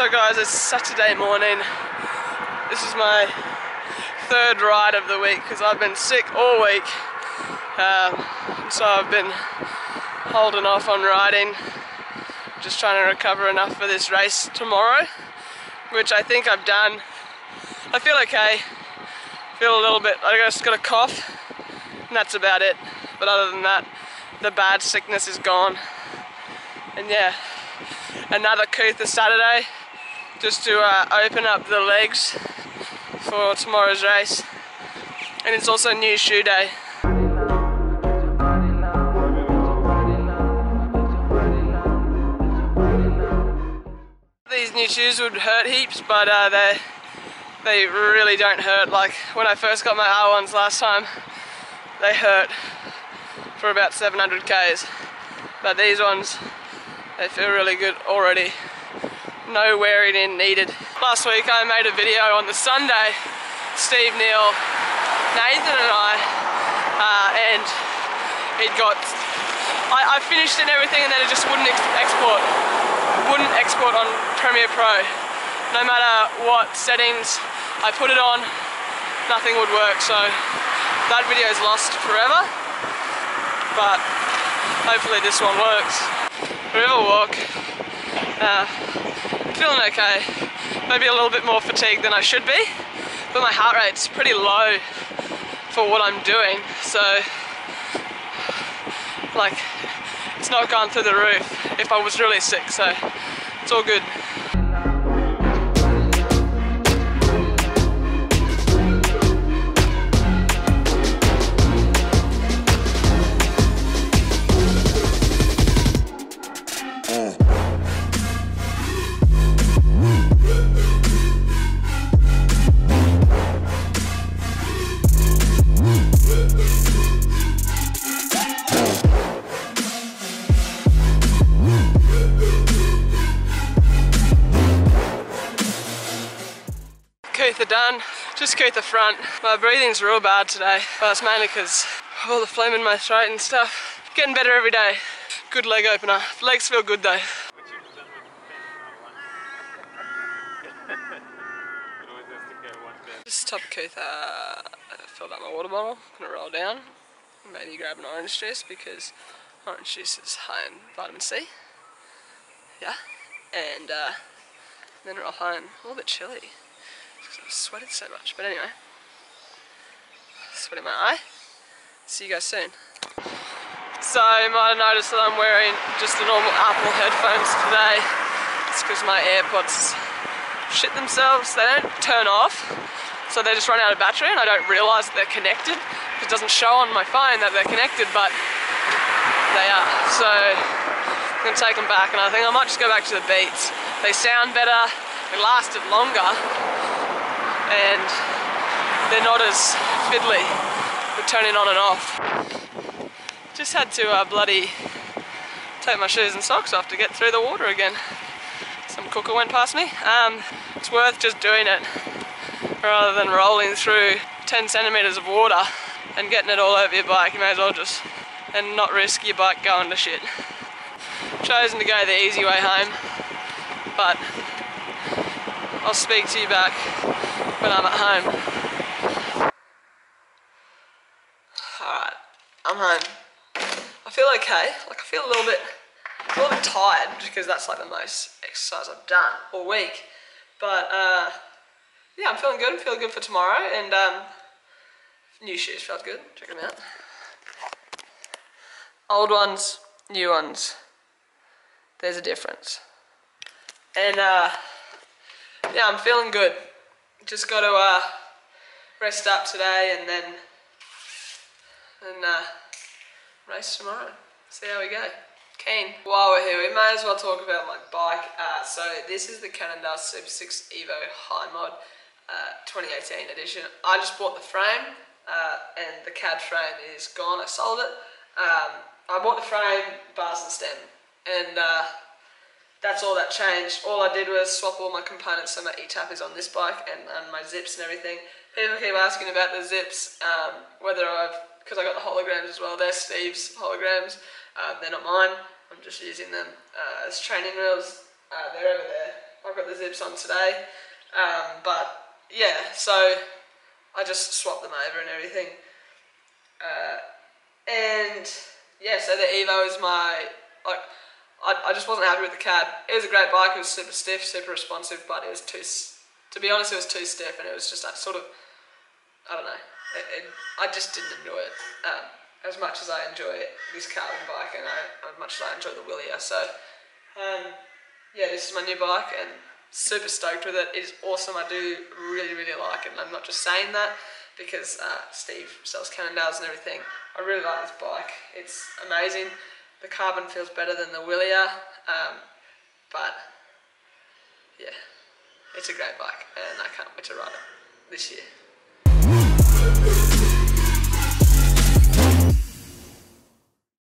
So guys, it's Saturday morning. This is my third ride of the week because I've been sick all week. So I've been holding off on riding, just trying to recover enough for this race tomorrow, which I think I've done. I feel okay. Feel a little bit, I just got a cough and that's about it. But other than that, the bad sickness is gone. And yeah, another Cootha Saturday just to open up the legs for tomorrow's race. And it's also new shoe day. These new shoes would hurt heaps, but they really don't hurt. Like when I first got my R1s last time, they hurt for about 700 Ks. But these ones, they feel really good already. No wearing in needed. Last week I made a video on the Sunday, Steve, Neil, Nathan and and it got, I finished and everything and then it just wouldn't export. Wouldn't export on Premiere Pro. No matter what settings I put it on, nothing would work. So that video is lost forever, but hopefully this one works. River walk. Feeling okay. Maybe a little bit more fatigued than I should be, but my heart rate's pretty low for what I'm doing. So, like, it's not gone through the roof if I was really sick. So, it's all good. Cootha done, just Cootha front. My breathing's real bad today, but it's mainly because of all the phlegm in my throat and stuff. Getting better every day. Good leg opener. Legs feel good though. Just top Cootha, I filled up my water bottle, gonna roll down. Maybe grab an orange juice because orange juice is high in vitamin C. Yeah, and then roll home. A little bit chilly. I sweated so much, but anyway, sweat in my eye. See you guys soon. So you might have noticed that I'm wearing just the normal Apple headphones today. It's because my AirPods shit themselves. They don't turn off, so they just run out of battery, and I don't realise that they're connected. It doesn't show on my phone that they're connected, but they are. So I'm gonna take them back, and I think I might just go back to the Beats. They sound better. They lasted longer. And they're not as fiddly with turning on and off. Just had to bloody take my shoes and socks off to get through the water again. Some cooker went past me. It's worth just doing it rather than rolling through 10 centimeters of water and getting it all over your bike. You may as well just, and not risk your bike going to shit. Chosen to go the easy way home, but I'll speak to you back when I'm at home. Alright, I'm home. I feel okay. Like I feel a little bit tired because that's like the most exercise I've done all week. But yeah, I'm feeling good. I'm feeling good for tomorrow, and new shoes felt good. Check them out. Old ones, new ones. There's a difference. And yeah, I'm feeling good. Just got to rest up today and then race tomorrow. See how we go. Keen. While we're here, we may as well talk about my bike. So this is the Cannondale Super 6 Evo High Mod 2018 edition. I just bought the frame and the CAD frame is gone. I sold it. I bought the frame, bars and stem, and that's all that changed. All I did was swap all my components, so my E-tap is on this bike and my zips and everything. People keep asking about the zips, whether because I got the holograms as well. They're Steve's holograms, they're not mine. I'm just using them as training wheels. They're over there. I've got the zips on today, but yeah, so I just swapped them over and everything. And yeah, so the Evo is my, like, I just wasn't happy with the cab. It was a great bike, it was super stiff, super responsive, but it was too, to be honest, it was too stiff, and it was just sort of, I don't know, I just didn't enjoy it as much as I enjoy this carbon bike, and as much as I enjoy the Willia. So yeah, this is my new bike, and super stoked with it. It is awesome. I do really, really like it, and I'm not just saying that because Steve sells Cannondales and everything. I really like this bike. It's amazing. The carbon feels better than the Willia, but yeah, it's a great bike, and I can't wait to ride it this year.